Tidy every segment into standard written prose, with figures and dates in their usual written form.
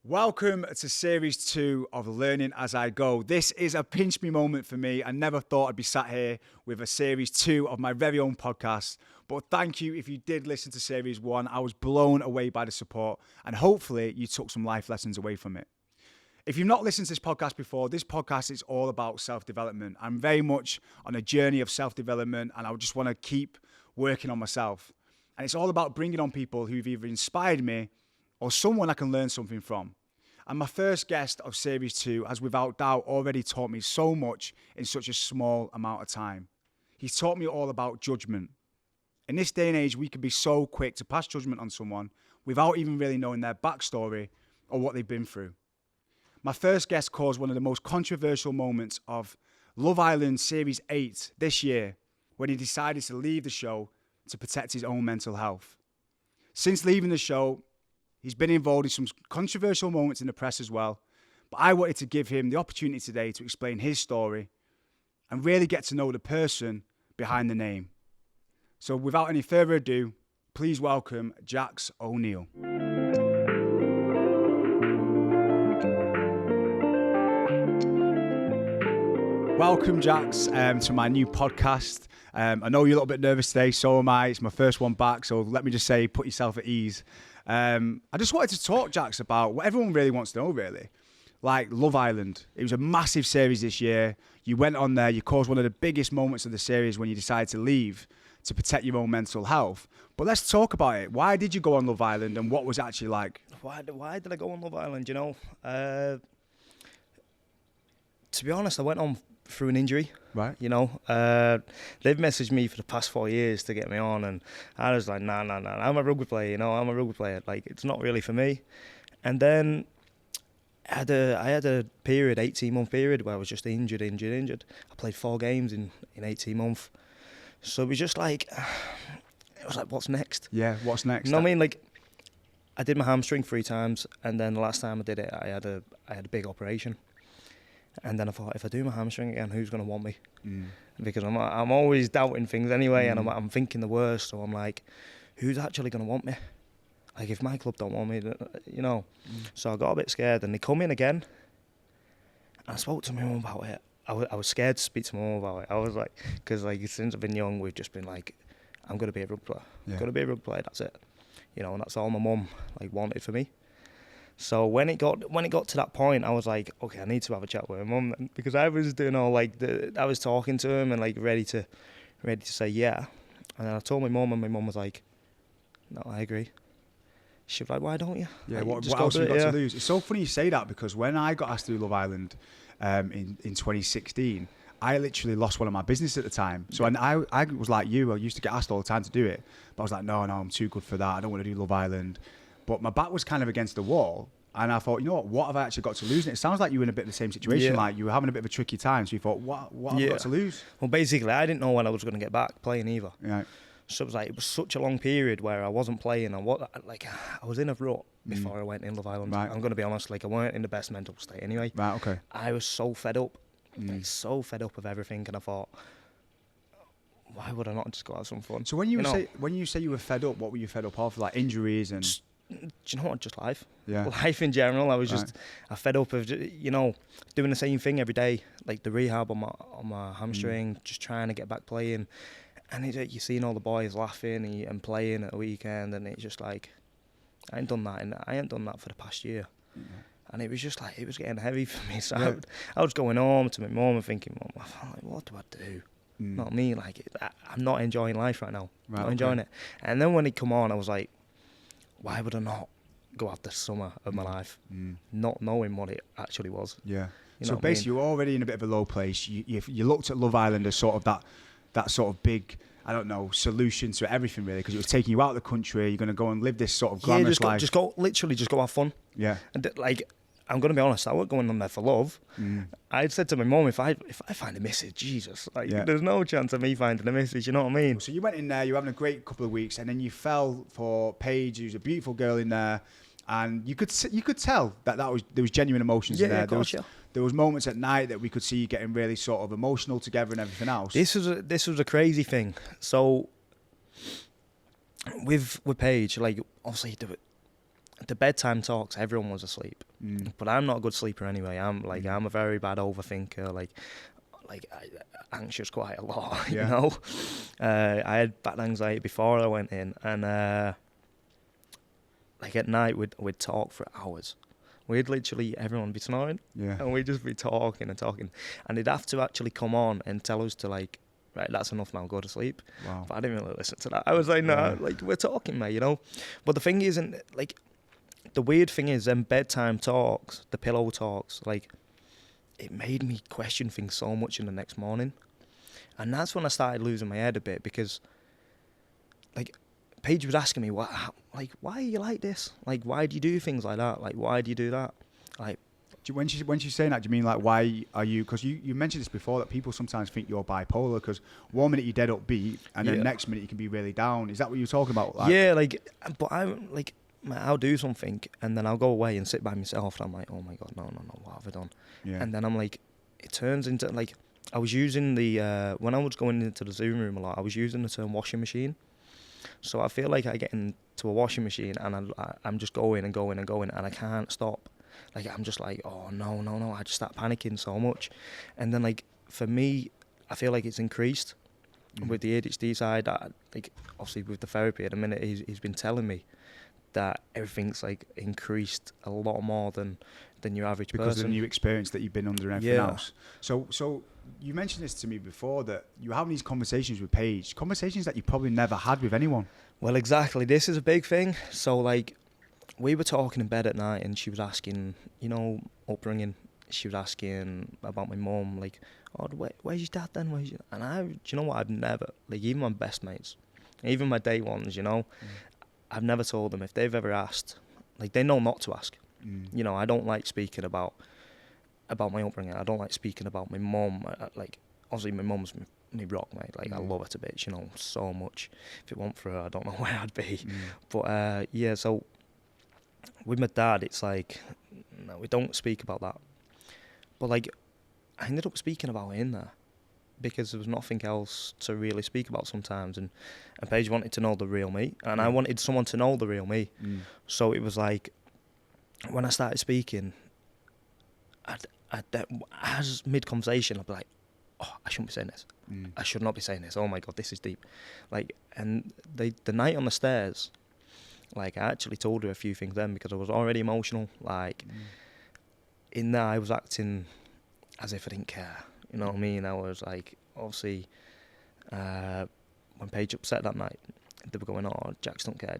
Welcome to Series 2 of Learning As I Go. This is a pinch me moment for me. I never thought I'd be sat here with a Series 2 of my very own podcast. But thank you if you did listen to Series 1. I was blown away by the support and hopefully you took some life lessons away from it. If you've not listened to this podcast before, this podcast is all about self-development. I'm very much on a journey of self-development and I just want to keep working on myself. And it's all about bringing on people who've either inspired me or someone I can learn something from. And my first guest of Series 2 has without doubt already taught me so much in such a small amount of time. He's taught me all about judgment. In this day and age, we can be so quick to pass judgment on someone without even really knowing their backstory or what they've been through. My first guest caused one of the most controversial moments of Love Island Series 8 this year when he decided to leave the show to protect his own mental health. Since leaving the show, he's been involved in some controversial moments in the press as well, but I wanted to give him the opportunity today to explain his story and really get to know the person behind the name. So without any further ado, please welcome Jacques O'Neill. Welcome, Jacques, to my new podcast. I know you're a little bit nervous today, so am I. It's my first one back, so let me just say, put yourself at ease. I just wanted to talk, Jacques, about what everyone really wants to know, really. Like Love Island. It was a massive series this year. You went on there, you caused one of the biggest moments of the series when you decided to leave to protect your own mental health. But let's talk about it. Why did you go on Love Island and what was it actually like? Why did I go on Love Island, you know? To be honest, I went on through an injury. Right. You know, they've messaged me for the past 4 years to get me on, and I was like, nah. I'm a rugby player, you know. I'm a rugby player. Like, it's not really for me. And then I had a period, 18-month period, where I was just injured. I played 4 games in 18 months. So it was just like, it was like, what's next? Yeah, what's next? You know what I mean? Like, I did my hamstring 3 times, and then the last time I did it, I had a big operation. And then I thought, if I do my hamstring again, who's going to want me? Because I'm always doubting things anyway, and I'm thinking the worst. So I'm like, who's actually going to want me? Like, if my club don't want me, you know. So I got a bit scared, and they come in again. And I spoke to my mum about it. I was scared to speak to my mum about it. I was like, because like since I've been young, we've just been like, I'm going to be a rugby player. Yeah. I'm going to be a rugby player. That's it. You know, and that's all my mum like wanted for me. So when it got to that point, I was like, okay, I need to have a chat with my mum, because I was doing all like I was talking to him and like ready to say yeah, and then I told my mum, and my mum was like, no, I agree. She was like, why don't you? Yeah, like, what else have you got to lose? It's so funny you say that, because when I got asked to do Love Island in 2016, I literally lost one of my business at the time. So I was like you, I used to get asked all the time to do it, but I was like, no, I'm too good for that. I don't want to do Love Island. But my back was kind of against the wall. And I thought, you know what have I actually got to lose? And it sounds like you were in a bit of the same situation. Yeah. Like you were having a bit of a tricky time. So you thought, what have I got to lose? Well, basically, I didn't know when I was going to get back playing either. Yeah. So it was such a long period where I wasn't playing. And I was in a rut before I went in Love Island. Right. I'm going to be honest, like I weren't in the best mental state anyway. Right, okay. I was so fed up. Like, so fed up of everything. And I thought, why would I not just go have some fun? So when you say you were fed up, what were you fed up of? Like injuries and... Do you know what? Just life. Yeah. Life in general. I was just, I fed up of, you know, doing the same thing every day, like the rehab on my hamstring, just trying to get back playing, and you're seeing all the boys laughing and playing at the weekend, and it's just like, I ain't done that for the past year, and it was just like, it was getting heavy for me. So I was going home to my mum and thinking, Mum, like, what do I do? Not me. Like, I'm not enjoying life right now. Right, not enjoying it. And then when it come on, I was like, why would I not go out the summer of my life, not knowing what it actually was? Yeah. You So basically, you're already in a bit of a low place. You looked at Love Island as sort of that sort of big, I don't know, solution to everything really, because it was taking you out of the country. You're going to go and live this sort of glamorous life. Just go have fun. Yeah. And like, I'm going to be honest, I wasn't going on there for love. I said to my mum, if I find a missus, Jesus, like there's no chance of me finding a missus, you know what I mean? So you went in there, you were having a great couple of weeks, and then you fell for Paige, who's a beautiful girl in there, and you could tell that there was genuine emotions in there. Of course, there was moments at night that we could see you getting really sort of emotional together and everything else. This was a crazy thing. So with Paige, like obviously the bedtime talks, everyone was asleep. But I'm not a good sleeper anyway. I'm a very bad overthinker. Like anxious quite a lot. You know, I had bad anxiety before I went in, and like at night we'd talk for hours. We'd literally, everyone be snoring, and we'd just be talking, and they'd have to actually come on and tell us to like, right, that's enough now, go to sleep. Wow. But I didn't really listen to that. I was like, no, like we're talking, mate, you know. But the thing isn't like, the weird thing is, them bedtime talks, the pillow talks, like, it made me question things so much in the next morning, and that's when I started losing my head a bit, because, like, Paige was asking me, why are you like this? Like, why do you do things like that? Like, why do you do that? Like, when she's saying that, do you mean like, why are you? Because you mentioned this before, that people sometimes think you're bipolar, because 1 minute you're dead upbeat, and then next minute you can be really down. Is that what you're talking about? Like, yeah, like, but I'm like, I'll do something, and then I'll go away and sit by myself, and I'm like, oh my God, no, what have I done? Yeah. And then I'm like, it turns into, like, I was using the, when I was going into the Zoom room a lot, I was using the term washing machine. So I feel like I get into a washing machine, and I'm just going and going and going, and I can't stop. Like, I'm just like, oh, no. I just start panicking so much. And then, like, for me, I feel like it's increased with the ADHD side. Like, obviously, with the therapy at the minute, he's been telling me that everything's, like, increased a lot more than your average person. Because of the new experience that you've been under and everything else. So you mentioned this to me before, that you're having these conversations with Paige, conversations that you probably never had with anyone. Well, exactly. This is a big thing. So, like, we were talking in bed at night, and she was asking, you know, upbringing. She was asking about my mum, like, oh, where's your dad then? And do you know what? I've never, like, even my best mates, even my day ones, you know, I've never told them. If they've ever asked, like, they know not to ask. You know, I don't like speaking about my upbringing. I don't like speaking about my mum. Like, obviously, my mum's me rock, mate. Like, I love her to bits, you know, so much. If it weren't for her, I don't know where I'd be. But, yeah, so with my dad, it's like, no, we don't speak about that. But, like, I ended up speaking about it in there, because there was nothing else to really speak about sometimes. And Paige wanted to know the real me, and I wanted someone to know the real me. So it was like, when I started speaking, as mid-conversation, I'd be like, oh, I shouldn't be saying this. I should not be saying this. Oh my God, this is deep. Like, and the night on the stairs, like, I actually told her a few things then, because I was already emotional. Like, in there, I was acting as if I didn't care. You know what I mean? I was like, obviously, when Paige upset that night, they were going, oh, Jacques don't care.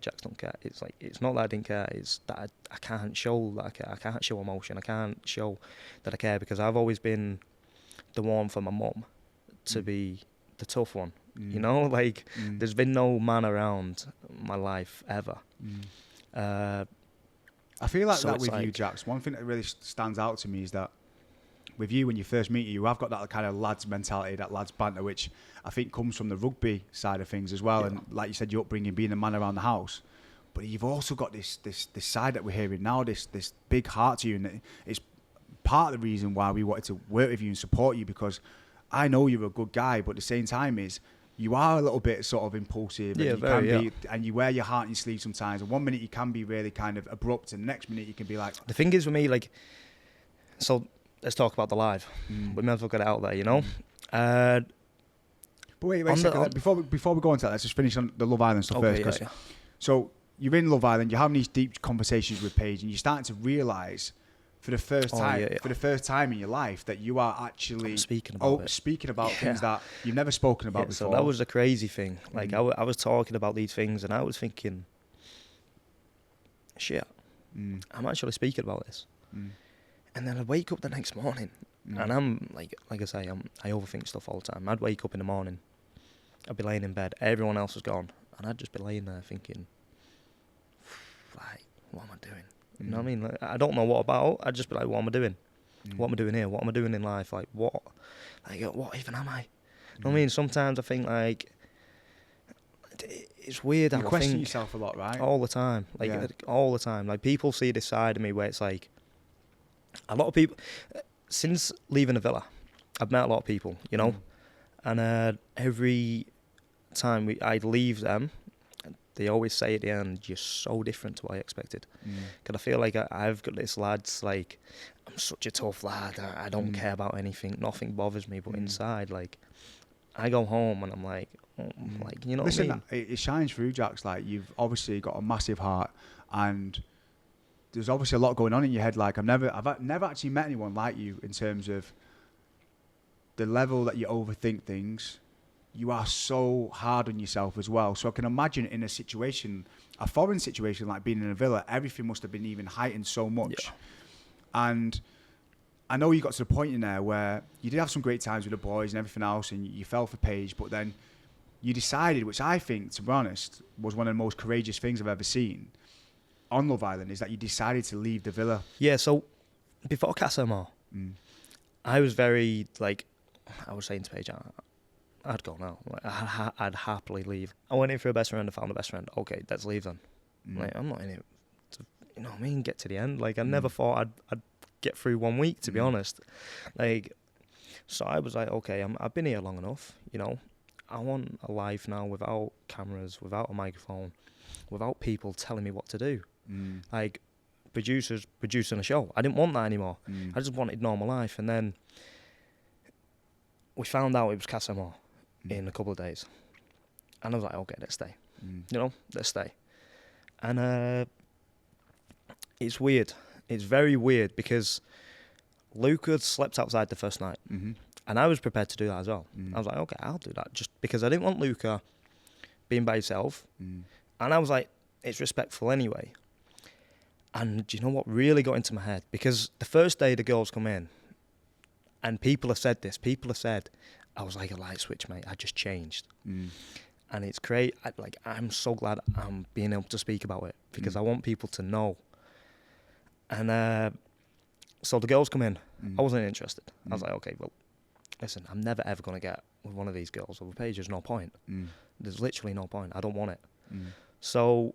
It's like, it's not that I didn't care, it's that I can't show that I care. I can't show emotion. I can't show that I care, because I've always been the one for my mum to be the tough one. You know, like, there's been no man around my life ever. I feel like so that with like, you, Jacques. One thing that really stands out to me is that with you, when you first meet you have got that kind of lads mentality, that lads banter, which I think comes from the rugby side of things as well. And like you said, your upbringing, being a man around the house. But you've also got this side that we're hearing now, this big heart to you. And it's part of the reason why we wanted to work with you and support you, because I know you're a good guy, but at the same time is, you are a little bit sort of impulsive, and you wear your heart on your sleeve sometimes. And 1 minute you can be really kind of abrupt, and the next minute you can be like... The thing is with me, like, so let's talk about the live. We may as well get it out there, you know? But wait a second. Before we go on to that, let's just finish on the Love Island stuff first. So you're in Love Island, you're having these deep conversations with Paige, and you're starting to realise for the first time in your life that you are actually speaking about things that you've never spoken about before. So that was the crazy thing. Like, I was talking about these things, and I was thinking, shit, I'm actually speaking about this. And then I'd wake up the next morning, and I'm like I say, I overthink stuff all the time. I'd wake up in the morning, I'd be laying in bed, everyone else was gone, and I'd just be laying there thinking, like, what am I doing? You know what I mean? Like, I don't know what about. I'd just be like, what am I doing? What am I doing here? What am I doing in life? Like, what even am I? You know what I mean? Sometimes I think, like, it's weird. You question yourself a lot, right? All the time. Like, all the time. Like, people see this side of me where it's like, a lot of people, since leaving the villa, I've met a lot of people, you know? And every time I'd leave them, they always say at the end, you're so different to what I expected. Because I feel like I've got this lad's like, I'm such a tough lad. I don't care about anything. Nothing bothers me. But inside, like, I go home and I'm like, you know Listen, what I mean? It shines through, Jacques. Like, you've obviously got a massive heart, and there's obviously a lot going on in your head. Like, I've never actually met anyone like you in terms of the level that you overthink things. You are so hard on yourself as well. So I can imagine in a situation, a foreign situation like being in a villa, everything must have been even heightened so much. Yeah. And I know you got to the point in there where you did have some great times with the boys and everything else, and you fell for Paige, but then you decided, which I think, to be honest, was one of the most courageous things I've ever seen on Love Island, is that you decided to leave the villa. Yeah, so before Casa Amor, I was very, like, I was saying to Paige, I'd go now. Like, I'd happily leave. I went in for a best friend, I found a best friend. Okay, let's leave then. Like, I'm not in it to, you know what I mean, get to the end. Like, I never thought I'd get through 1 week, to be honest. Like, so I was like, okay, I've been here long enough, you know. I want a life now without cameras, without a microphone, without people telling me what to do. Like, producers producing a show. I didn't want that anymore. I just wanted normal life. And then we found out it was Casa Amor in a couple of days. And I was like, okay, let's stay. You know, let's stay. And it's weird. It's very weird because Luke had slept outside the first night. And I was prepared to do that as well. I was like, okay, I'll do that. Just because I didn't want Luca being by himself. And I was like, it's respectful anyway. And do you know what really got into my head? Because the first day the girls come in, and people have said this, I was like a light switch, mate. I just changed. And it's great. I'm so glad I'm being able to speak about it because I want people to know. And so the girls come in. I wasn't interested. I was like, okay, well, listen, I'm never ever going to get with one of these girls. With Paige, there's no point. There's literally no point. I don't want it. So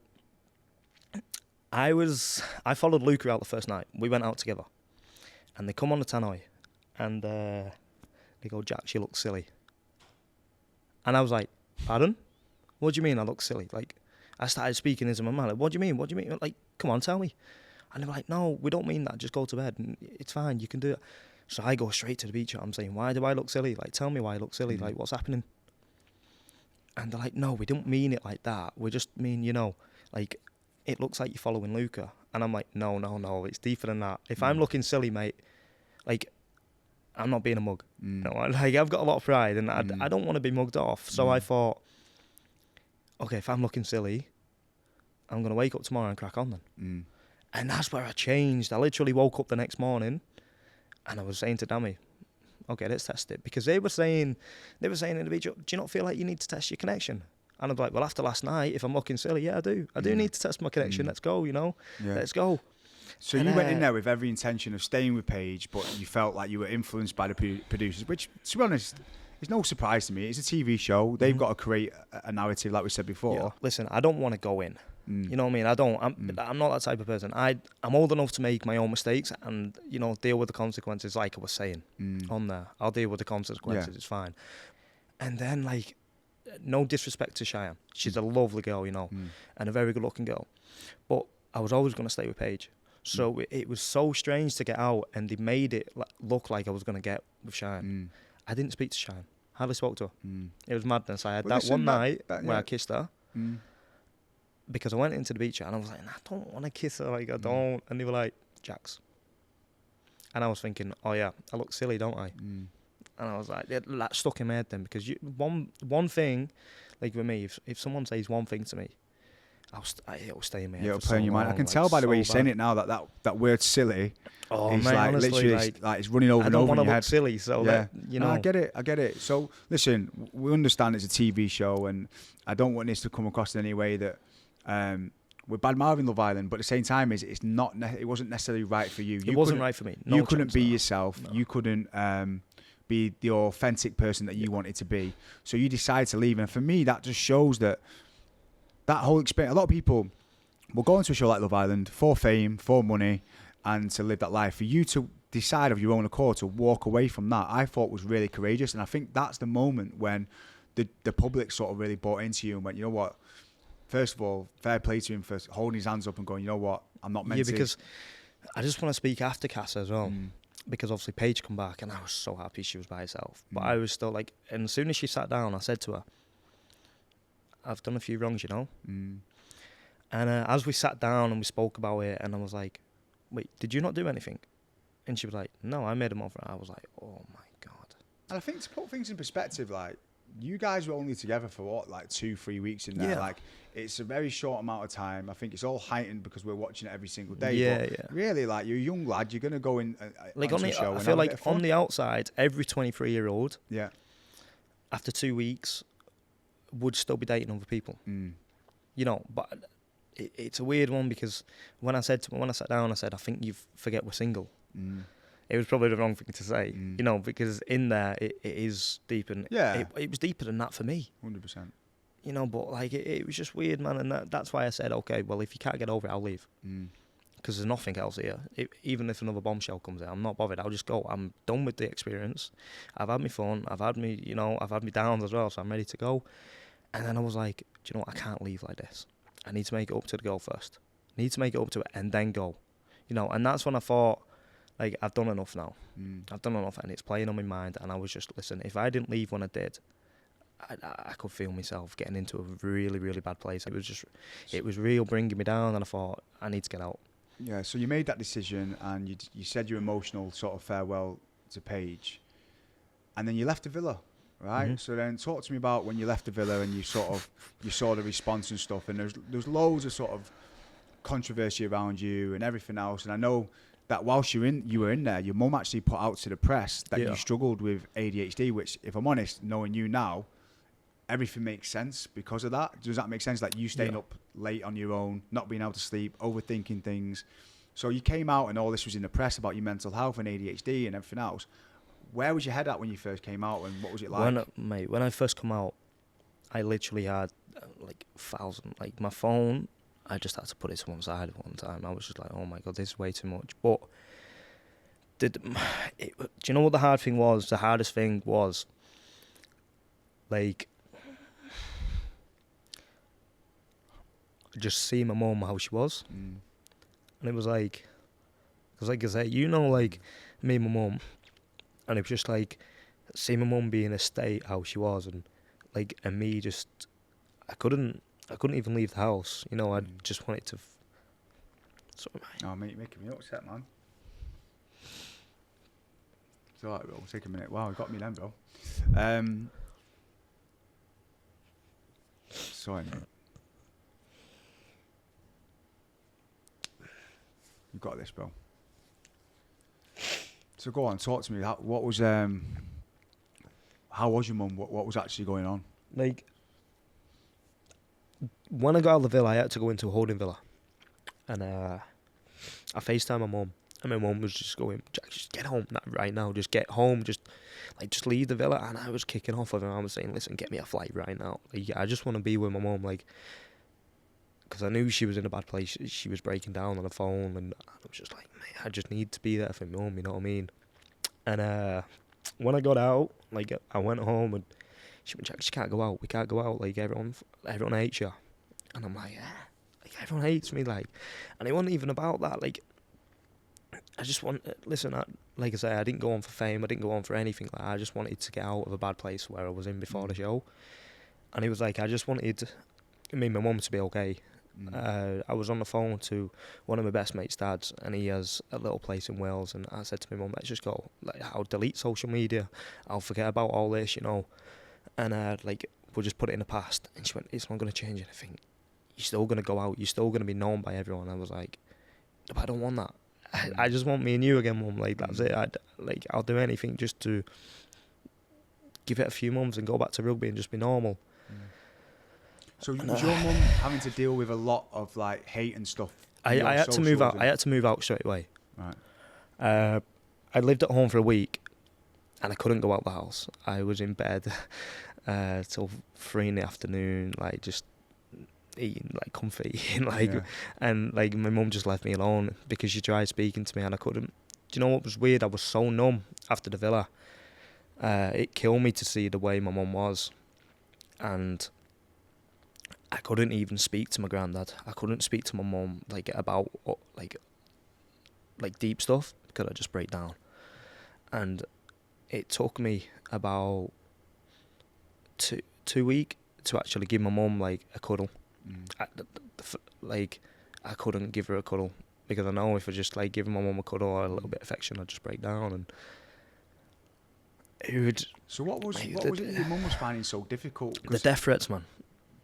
I followed Luca out the first night. We went out together. And they come on the tannoy. And they go, Jacques, you look silly. And I was like, pardon? What do you mean I look silly? Like, I started speaking into my mind. Like, what do you mean? What do you mean? Like, come on, tell me. And they were like, no, we don't mean that. Just go to bed. And it's fine. You can do it. So I go straight to the beach. I'm saying, why do I look silly? Like, tell me why I look silly. Like, what's happening? And they're like, no, we don't mean it like that. We just mean, you know, like, it looks like you're following Luca. And I'm like, no, it's deeper than that. If I'm looking silly, mate, like, I'm not being a mug. You know, like, I've got a lot of pride and I don't want to be mugged off. So I thought, okay, if I'm looking silly, I'm going to wake up tomorrow and crack on then. And that's where I changed. I literally woke up the next morning and I was saying to Dammy, okay, let's test it. Because they were saying in the beach, do you not feel like you need to test your connection? And I'm like, well, after last night, if I'm looking silly, yeah, I do. I do need to test my connection. Let's go, you know. Let's go. So you went in there with every intention of staying with Paige, but you felt like you were influenced by the producers, which, to be honest, is no surprise to me. It's a TV show. They've got to create a narrative, like we said before. Yeah. Listen, I don't want to go in. You know what I mean? I'm not that type of person. I'm old enough to make my own mistakes and, you know, deal with the consequences, like I was saying on there. I'll deal with the consequences. It's fine. And then, like, no disrespect to Cheyenne. She's a lovely girl, you know, and a very good-looking girl. But I was always going to stay with Paige. So it was so strange to get out, and they made it look like I was going to get with Cheyenne. I didn't speak to Cheyenne. Hardly spoke to her. It was madness. I had one night where I kissed her because I went into the beach and I was like, I don't want to kiss her. Like, I don't. And they were like, Jacques. And I was thinking, oh yeah, I look silly, don't I? And I was like, that stuck in my head then because one thing, like with me, if someone says one thing to me, it'll stay in my head. Yeah, it'll play in your mind. I can tell by the way you're saying it now that word silly. Oh, is man, like honestly, literally like it's running over and over in your head. I don't want to look silly, so that, you know. No, I get it. So listen, we understand it's a TV show, and I don't want this to come across in any way that we're bad mouthing Love Island, but at the same time, it wasn't necessarily right for you. It wasn't right for me. You couldn't be yourself. No. You couldn't be the authentic person that you wanted to be. So you decided to leave, and for me, that just shows that whole experience. A lot of people will go into a show like Love Island for fame, for money, and to live that life. For you to decide of your own accord to walk away from that, I thought was really courageous. And I think that's the moment when the public sort of really bought into you and went, you know what, first of all, fair play to him for holding his hands up and going, you know what, I'm not meant to. Yeah, because I just want to speak after Casa as well. Mm. Because obviously Paige come back and I was so happy she was by herself. But Mm. I was still like, and as soon as she sat down, I said to her, I've done a few wrongs, you know? Mm. And as we sat down and we spoke about it, and I was like, wait, did you not do anything? And she was like, no, I made him offer. I was like, oh my God. And I think to put things in perspective, like, you guys were only together for what, like 2-3 weeks in there? Yeah. Like, it's a very short amount of time. I think it's all heightened because we're watching it every single day. Yeah, but yeah. really, like, you're a young lad, you're going to go in Like onto on a the, show I and feel have a bit like of fun. on the outside, every 23-year-old, Yeah. after 2 weeks, would still be dating other people. Mm. You know, but it's a weird one because when I sat down, I said, I think you forget we're single. Mm. It was probably the wrong thing to say, Mm. you know, because in there it is deep, and Yeah. it was deeper than that for me. 100%. You know, but like it was just weird, man, and that's why I said, okay, well, if you can't get over it, I'll leave, Mm. because there's nothing else here. Even if another bombshell comes in, I'm not bothered. I'll just go. I'm done with the experience. I've had my fun. I've had me downs as well, so I'm ready to go. And then I was like, do you know what? I can't leave like this. I need to make it up to the girl first. I need to make it up to it and then go. You know, and that's when I thought, like, I've done enough now. Mm. I've done enough, and it's playing on my mind. And I was just, listen, if I didn't leave when I did, I could feel myself getting into a really, really bad place. It was real bringing me down, and I thought, I need to get out. Yeah, so you made that decision and you said your emotional sort of farewell to Paige, and then you left the villa, right? Mm-hmm. So then talk to me about when you left the villa and you saw the response and stuff, and there's loads of sort of controversy around you and everything else, and I know that whilst you were in there, your mum actually put out to the press that you struggled with ADHD, which, if I'm honest, knowing you now, everything makes sense because of that. Does that make sense? Like you staying up late on your own, not being able to sleep, overthinking things. So you came out and all this was in the press about your mental health and ADHD and everything else. Where was your head at when you first came out, and what was it like? When I first come out, I literally had like my phone. I just had to put it to one side at one time. I was just like, oh my God, this is way too much. But do you know what the hard thing was? The hardest thing was, like, just seeing my mum how she was. Mm. And it was like, because like I say, you know, like me and my mum, and it was just like, seeing my mum be in a state how she was, and like, and me just, I couldn't even leave the house. You know, I just wanted to. Sorry, mate. Oh, mate, you're making me upset, man. It's alright, bro. We'll take a minute. Wow, you got me then, bro. Sorry, mate. You got this, bro. So go on, talk to me. How was your mum? What was actually going on? Like, when I got out of the villa, I had to go into a holding villa, and I FaceTimed my mum, and my mum was just going, Jack, just get home right now, just get home, just leave the villa. And I was kicking off with her. I was saying, listen, get me a flight right now. Like, I just want to be with my mum, like, because I knew she was in a bad place. She was breaking down on the phone, and I was just like, mate, I just need to be there for my mum, you know what I mean? And when I got out, like, I went home, and she went, Jack, you can't go out. We can't go out. Like, everyone hates you. And I'm like, yeah. Like, everyone hates me, like. And it wasn't even about that. Like, I just listen, like I say, I didn't go on for fame. I didn't go on for anything like that. I just wanted to get out of a bad place where I was in before the show. And it was like, I just wanted me and my mum to be okay. I was on the phone to one of my best mates' dads, and he has a little place in Wales, and I said to my mum, let's just go. Like, I'll delete social media. I'll forget about all this, you know. And like, we'll just put it in the past. And she went, it's not going to change anything. You're still going to go out. You're still going to be known by everyone. I was like, no, but I don't want that. I just want me and you again, Mum. Like, that's it. I'll do anything just to give it a few months and go back to rugby and just be normal. So was your mum having to deal with a lot of like hate and stuff? I had to move out. I had to move out straight away. Right. I lived at home for a week, and I couldn't go out the house. I was in bed till 3 in the afternoon, like just eating like comfy, and like my mum just left me alone because she tried speaking to me and I couldn't. Do you know what was weird? I was so numb after the villa. It killed me to see the way my mum was, and I couldn't even speak to my granddad. I couldn't speak to my mum like about like deep stuff because I'd just break down. And it took me about two weeks to actually give my mum like a cuddle. I couldn't give her a cuddle because I know if I just like give my mum a cuddle or a little bit of affection, I'd just break down. And it would. So what was it your mum was finding so difficult? The death threats, man.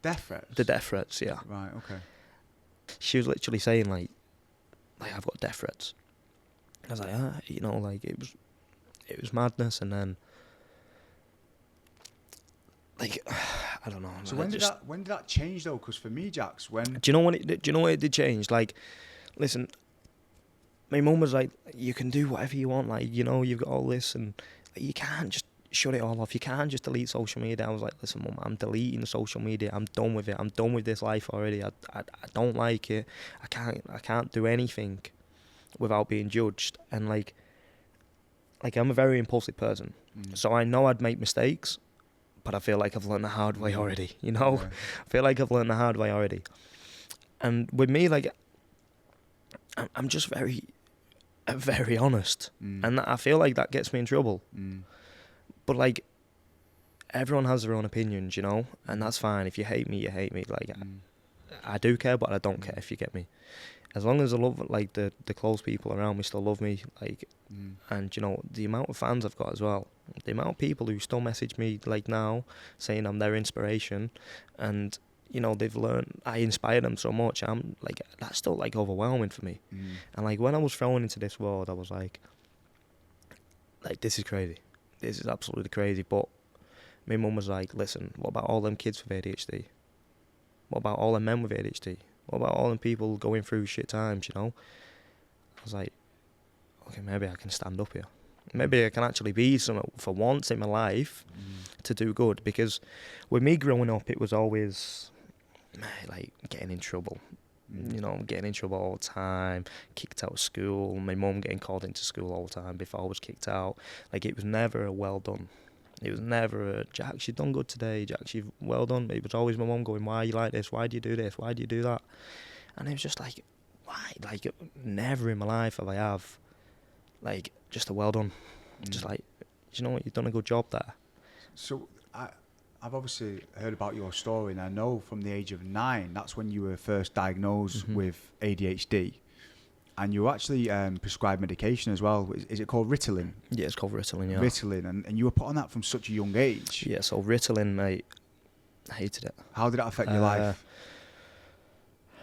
Death threats? The death threats, yeah. Right, okay. She was literally saying like I've got death threats. I was like, like it was madness. And then like I don't know. So when did that change though? Because for me, Jacques, when do you know when it did change? Like, listen, my mum was like, you can do whatever you want. Like, you've got all this, and you can't just shut it all off. You can't just delete social media. I was like, listen, Mum, I'm deleting social media. I'm done with it. I'm done with this life already. I don't like it. I can't do anything without being judged. And like I'm a very impulsive person, so I know I'd make mistakes. But I feel like I've learned the hard way already, Yeah. I feel like I've learned the hard way already. And with me, like, I'm just very, very honest. And I feel like that gets me in trouble. But, like, everyone has their own opinions, And that's fine. If you hate me, you hate me. Like, I do care, but I don't care if you get me. As long as I love, like, the close people around me still love me, like, and, the amount of fans I've got as well. The amount of people who still message me, like, now, saying I'm their inspiration, and, they've learned, I inspire them so much, I'm, like, that's still, like, overwhelming for me. And, like, when I was thrown into this world, I was like, this is crazy. This is absolutely crazy. But my mum was like, listen, what about all them kids with ADHD? What about all them men with ADHD? What about all them people going through shit times, I was like, okay, maybe I can stand up here. Maybe I can actually be something for once in my life to do good. Because with me growing up, it was always like getting in trouble. Getting in trouble all the time, kicked out of school, my mum getting called into school all the time before I was kicked out. Like, it was never a well done. It was never a, Jacques, you've done good today, Jacques, you've well done. It was always my mum going, why are you like this? Why do you do this? Why do you do that? And it was just like, why? Like, never in my life have I, like, just a well done. Just like, do you know what, you've done a good job there. So, I've obviously heard about your story, and I know from the age of 9, that's when you were first diagnosed with ADHD. And you were actually prescribed medication as well. Is it called Ritalin? Yeah, it's called Ritalin, yeah. Ritalin, and you were put on that from such a young age. Yeah, so Ritalin, mate, I hated it. How did that affect your life?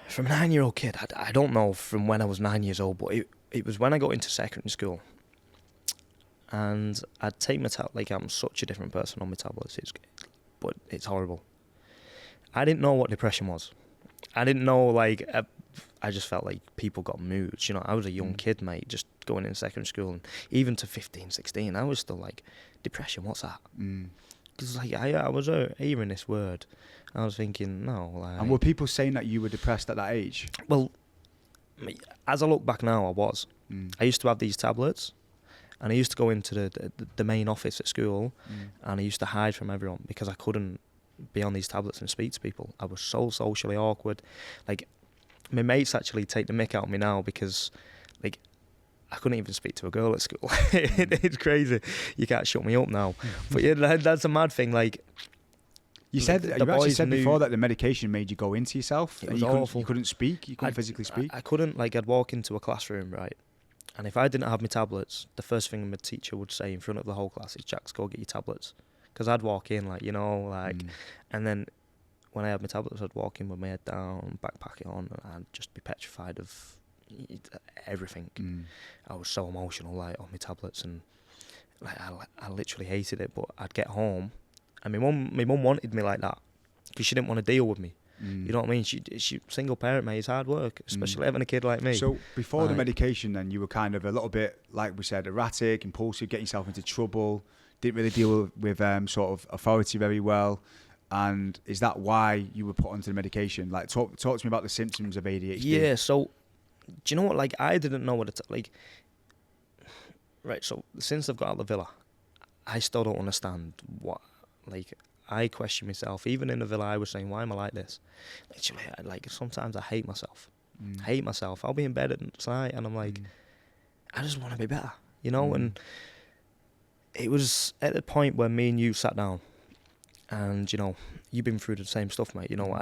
From a 9-year-old kid, I don't know from when I was 9 years old, but it was when I got into secondary school. And I'd take my like, I'm such a different person on my tablets, but it's horrible. I didn't know what depression was. I didn't know, like, I just felt like people got moods. I was a young kid, mate, just going in secondary school. And even to 15, 16, I was still like, depression, what's that? Because, like, I was hearing this word. I was thinking, no. Like, and were people saying that you were depressed at that age? Well, as I look back now, I was. I used to have these tablets. And I used to go into the main office at school, and I used to hide from everyone because I couldn't be on these tablets and speak to people. I was so socially awkward. Like, my mates actually take the mick out of me now because, like, I couldn't even speak to a girl at school. It's crazy. You can't shut me up now. But yeah, that's a mad thing. Like, you actually said before that the medication made you go into yourself. It was awful. You couldn't speak. You couldn't physically speak. I couldn't. Like, I'd walk into a classroom, right? And if I didn't have my tablets, the first thing my teacher would say in front of the whole class is, Jacques, go get your tablets. Because I'd walk in, like, and then when I had my tablets, I'd walk in with my head down, backpack it on, and I'd just be petrified of everything. I was so emotional, like, on my tablets, and like I literally hated it. But I'd get home, and my mum wanted me like that because she didn't want to deal with me. You know what I mean? She single parent, mate, it's hard work, especially having a kid like me. So before the medication, then you were kind of a little bit, like we said, erratic, impulsive, getting yourself into trouble, didn't really deal with sort of authority very well. And is that why you were put onto the medication? Like, talk to me about the symptoms of ADHD. Yeah, so do you know what? Like, I didn't know what like. Right, so since I've got out of the villa, I still don't understand what. Like, I question myself. Even in the villa, I was saying, why am I like this? Literally, like, sometimes I hate myself. Hate myself. I'll be in bed at night and I'm like, I just want to be better, you know? And it was at the point where me and you sat down and, you know, you've been through the same stuff, mate. You know,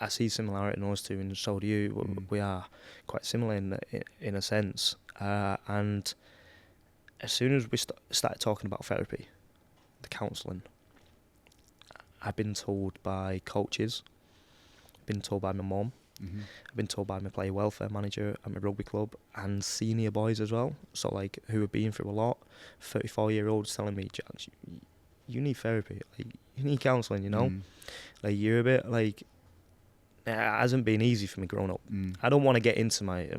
I see similarity in us two, and so do you. We are quite similar in a sense. And as soon as we started talking about therapy, the counselling, I've been told by coaches, been told by my mum, I've been told by my player welfare manager at my rugby club, and senior boys as well. So, like, who have been through a lot. 34-year-olds telling me, Jacques, you need therapy. Like, you need counselling, you know? Like, you're a bit, like... It hasn't been easy for me growing up. I don't want to get into my...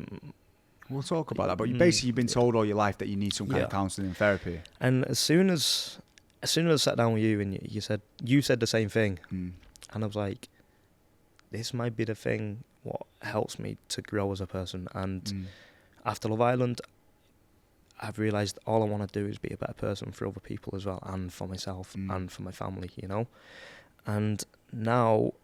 we'll talk about that, but you've been told all your life that you need some kind of counselling and therapy. And as soon as I sat down with you and you said the same thing, and I was like, this might be the thing what helps me to grow as a person. And after Love Island, I've realised all I want to do is be a better person for other people as well, and for myself and for my family, you know. And now,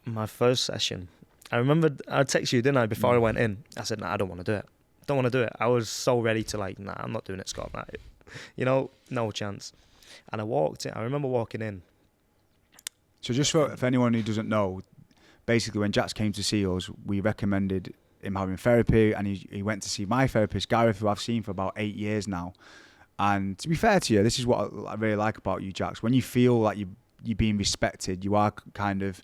my first session, I remember I texted you, didn't I, before I went in? I said, nah, I don't want to do it. Don't want to do it. I was so ready to, like, nah, I'm not doing it, Scott. Nah, you know, no chance. And I remember walking in. So just for anyone who doesn't know, basically when Jacques came to see us, we recommended him having therapy, and he went to see my therapist, Gareth, who I've seen for about 8 years now. And to be fair to you, this is what I really like about you, Jacques. When you feel like you're being respected, you are kind of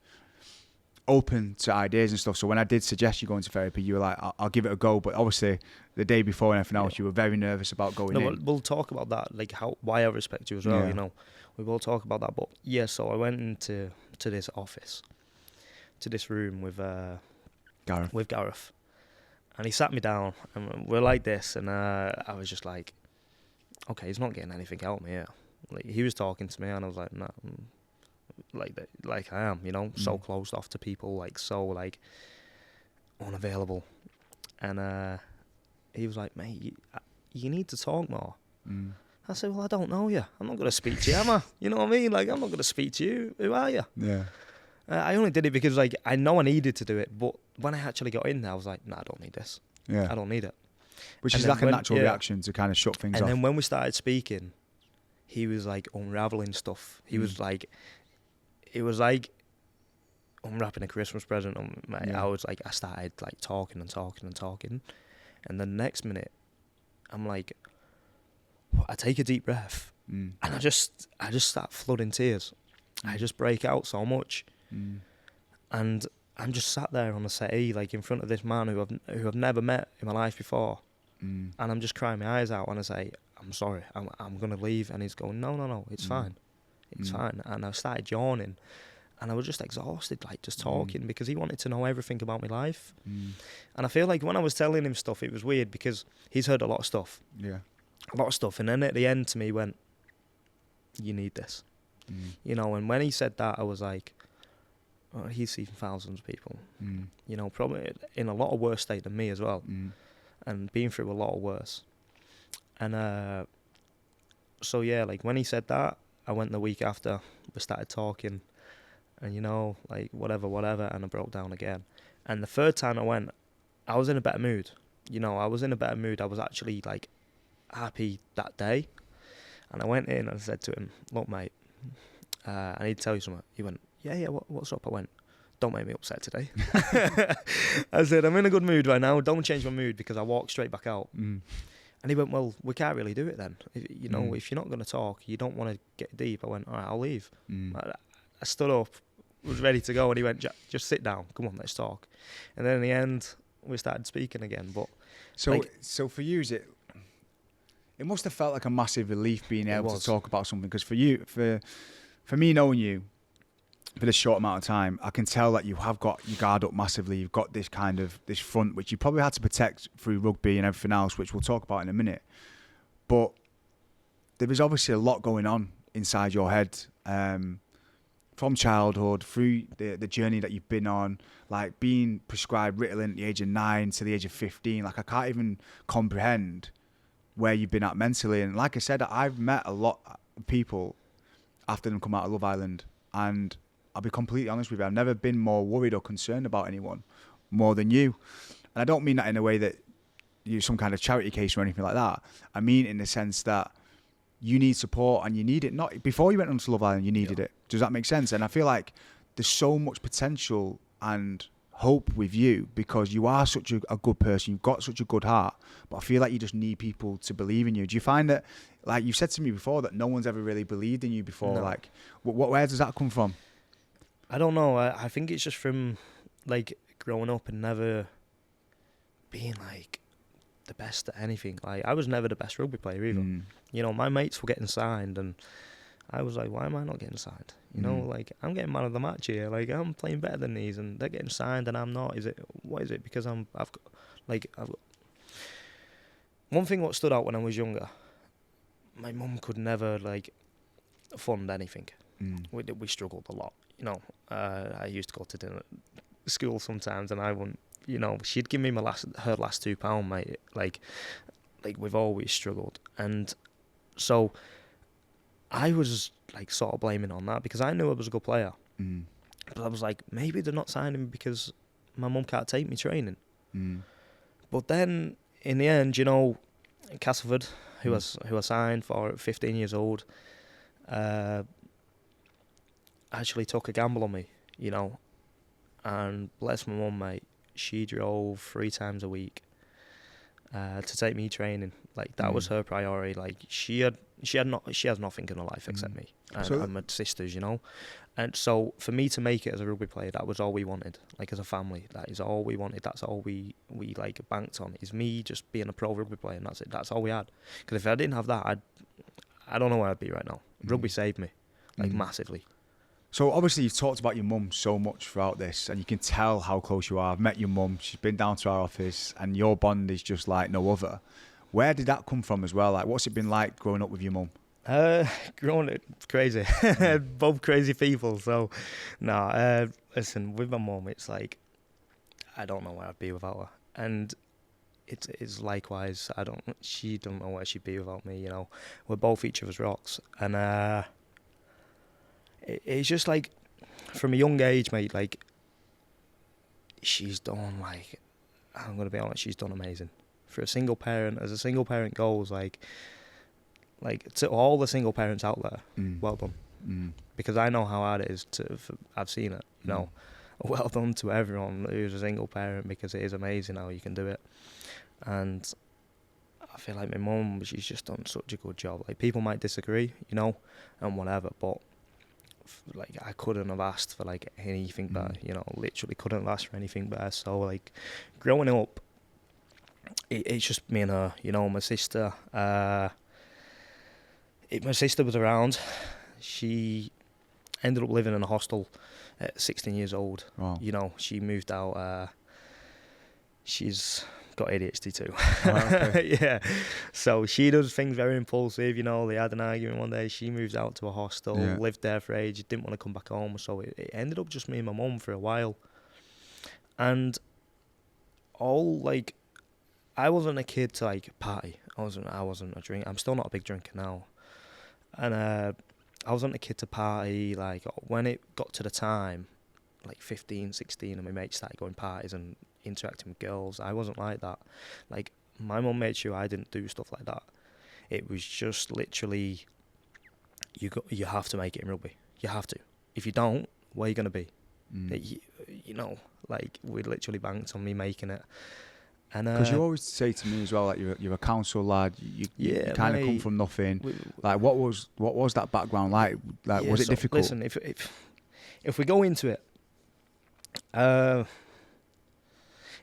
open to ideas and stuff. So when I did suggest you going to therapy, you were like, I'll give it a go. But obviously, the day before and everything else, you were very nervous about going in. We'll talk about that, like why I respect you as well, you know. We will talk about that. But yeah, so I went into this office, to this room with Gareth. And he sat me down, and we're like this, and I was just like, okay, he's not getting anything out of me here. Like, he was talking to me, and I was like, nah, like I am, you know, so closed off to people, like, so, like, unavailable. And he was like, mate, you need to talk more. I said, well, I don't know you. I'm not going to speak to you, am I? You know what I mean? Like, I'm not going to speak to you. Who are you? Yeah. I only did it because, like, I know I needed to do it, but when I actually got in there, I was like, nah, I don't need this. Yeah. I don't need it. Which is like a natural reaction to kind of shut things off. And then when we started speaking, he was, like, unraveling stuff. He was like... It was like unwrapping a Christmas present. I started, like, talking. And the next minute, I'm like, I take a deep breath, and I just start flooding tears. I just break out so much. And I'm just sat there on the settee, like, in front of this man who I've never met in my life before. And I'm just crying my eyes out, and I say, I'm sorry, I'm going to leave. And he's going, no, it's fine. It's fine. And I started yawning, and I was just exhausted, like, just talking, because he wanted to know everything about my life. And I feel like when I was telling him stuff, it was weird, because he's heard a lot of stuff. Yeah. A lot of stuff. And then at the end to me, he went, you need this. You know, and when he said that, I was like, oh, he's seen thousands of people. You know, probably in a lot of worse state than me as well. And been through a lot of worse. And so, yeah, like, when he said that, I went the week after, we started talking, and, you know, like, whatever, and I broke down again. And the third time I went, I was in a better mood. You know, I was in a better mood. I was actually, like, happy that day. And I went in and I said to him, look, mate, I need to tell you something. He went, yeah, what's up? I went, don't make me upset today. I said, I'm in a good mood right now. Don't change my mood, because I walked straight back out. And he went, well, we can't really do it then. You know, if you're not going to talk, you don't want to get deep. I went, all right, I'll leave. I stood up, was ready to go, and he went, just sit down. Come on, let's talk. And then in the end, we started speaking again. But So for you, it must have felt like a massive relief being able to talk about something, because for you, for me knowing you for this short amount of time, I can tell that you have got your guard up massively. You've got this kind of this front, which you probably had to protect through rugby and everything else, which we'll talk about in a minute. But there is obviously a lot going on inside your head, from childhood through the journey that you've been on, like being prescribed Ritalin at the age of 9 to the age of 15. Like, I can't even comprehend where you've been at mentally. And like I said, I've met a lot of people after them come out of Love Island, And I'll be completely honest with you, I've never been more worried or concerned about anyone more than you. And I don't mean that in a way that you're some kind of charity case or anything like that. I mean in the sense that you need support and you need it. Not before you went onto Love Island, you needed it. Does that make sense? And I feel like there's so much potential and hope with you because you are such a good person. You've got such a good heart. But I feel like you just need people to believe in you. Do you find that, like you said to me before, that no one's ever really believed in you before? No. Like, where does that come from? I don't know. I think it's just from like growing up and never being like the best at anything. Like I was never the best rugby player either. You know, my mates were getting signed and I was like, why am I not getting signed? You know, like I'm getting man of the match here. Like I'm playing better than these and they're getting signed and I'm not. What is it? Because I've got one thing what stood out when I was younger, my mum could never like fund anything. We struggled a lot. You know, I used to go to dinner school sometimes, and I wouldn't. You know, she'd give me her last £2, mate. Like we've always struggled, and so I was like sort of blaming on that because I knew I was a good player, but I was like, maybe they're not signing me because my mum can't take me training. But then in the end, you know, Castleford, who I signed for at 15 years old, actually took a gamble on me, you know, and bless my mum, mate, she drove 3 times a week to take me training. Like that was her priority. Like she has nothing in her life except me and my sisters, you know. And so for me to make it as a rugby player, that was all we wanted. Like as a family, that is all we wanted. That's all we like banked on. Is me just being a pro rugby player, and that's it. That's all we had. Because if I didn't have that, I don't know where I'd be right now. Rugby saved me, like massively. So obviously you've talked about your mum so much throughout this and you can tell how close you are. I've met your mum, she's been down to our office and your bond is just like no other. Where did that come from as well? Like what's it been like growing up with your mum? Growing up, crazy. Both crazy people. So, listen, with my mum, it's like, I don't know where I'd be without her. And it's likewise, she don't know where she'd be without me, you know. We're both each other's rocks. And, it's just like from a young age, mate, like she's done like, I'm going to be honest, she's done amazing. For a single parent, as a single parent goes, like to all the single parents out there, well done. Because I know how hard it is I've seen it, you know. Well done to everyone who's a single parent because it is amazing how you can do it. And I feel like my mum, she's just done such a good job. Like people might disagree, you know, and whatever, but like I couldn't have asked for like anything better, you know, literally couldn't have asked for anything better. So like growing up, it's just me and her, you know. My sister, my sister was around. She ended up living in a hostel at 16 years old. Wow. You know, she moved out. She's got ADHD too. Oh, okay. Yeah. So she does things very impulsive, you know. They had an argument one day. She moved out to a hostel, lived there for ages, didn't want to come back home. So it ended up just me and my mum for a while. And I wasn't a kid to like party. I wasn't a drink. I'm still not a big drinker now. And I wasn't a kid to party. Like when it got to the time, like 15, 16, and my mates started going parties and interacting with girls, I wasn't like that. Like my mum made sure I didn't do stuff like that. It was just literally, you have to make it in rugby. You have to. If you don't, where are you gonna be? You know, like we literally banked on me making it. And because you always say to me as well, like you're a council lad. You kind of come from nothing. Like what was that background like? Like was it difficult? Listen, if we go into it,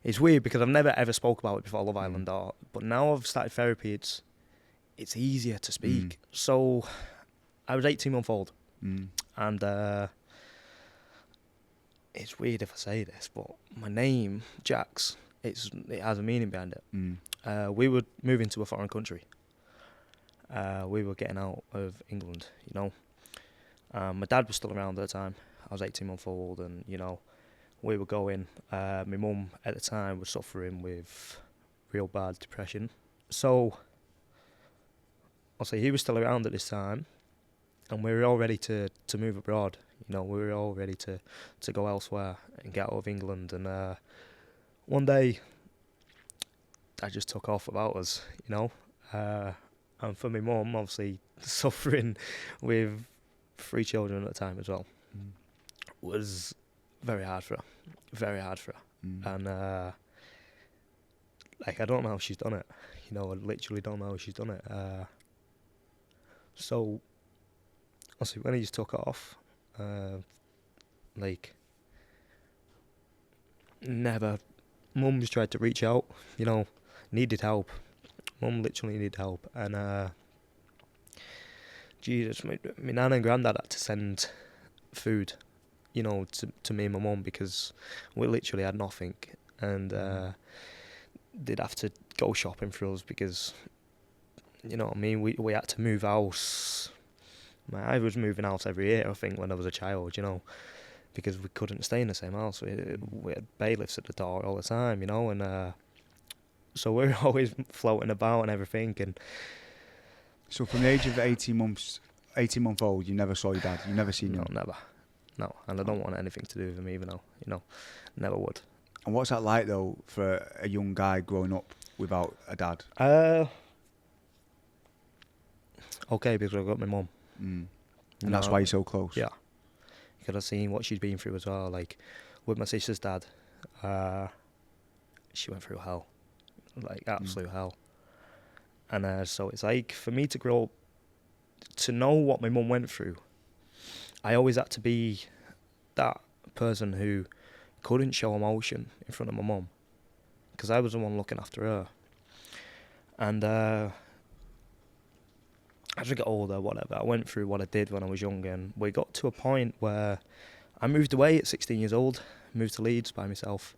it's weird because I've never ever spoke about it before Love Island, but now I've started therapy. It's easier to speak. So I was 18 months old, and it's weird if I say this, but my name Jacques, it has a meaning behind it. We were moving to a foreign country. We were getting out of England, you know. My dad was still around at the time. I was 18 months old, and you know, we were going. My mum at the time was suffering with real bad depression. So I'll say he was still around at this time, and we were all ready to move abroad. You know, we were all ready to go elsewhere and get out of England. And one day, I just took off without us, you know. And for my mum, obviously, suffering with 3 children at the time as well, was very hard for her. Very hard for her. And, like, I don't know how she's done it. You know, I literally don't know how she's done it. So, obviously, when he just took off, like, never, mum's tried to reach out, you know, needed help. Mum literally needed help. And, Jesus, my nan and granddad had to send food, you know, to me and my mum, because we literally had nothing. And they'd have to go shopping for us because, you know what I mean, we had to move house. I was moving house every year, I think, when I was a child, you know, because we couldn't stay in the same house. We had bailiffs at the door all the time, you know, and so we were always floating about and everything. And so from the age of 18-month old, you never saw your dad? You never seen him? No, never. No, and I don't want anything to do with him even now, you know, never would. And what's that like, though, for a young guy growing up without a dad? Okay, because I've got my mum. And that's why you're so close? Yeah. Because I've seen what she's been through as well. Like, with my sister's dad, she went through hell. Like, absolute hell. And so it's like, for me to grow up, to know what my mum went through, I always had to be that person who couldn't show emotion in front of my mum, because I was the one looking after her. And as I got older, whatever, I went through what I did when I was young, and we got to a point where I moved away at 16 years old, moved to Leeds by myself.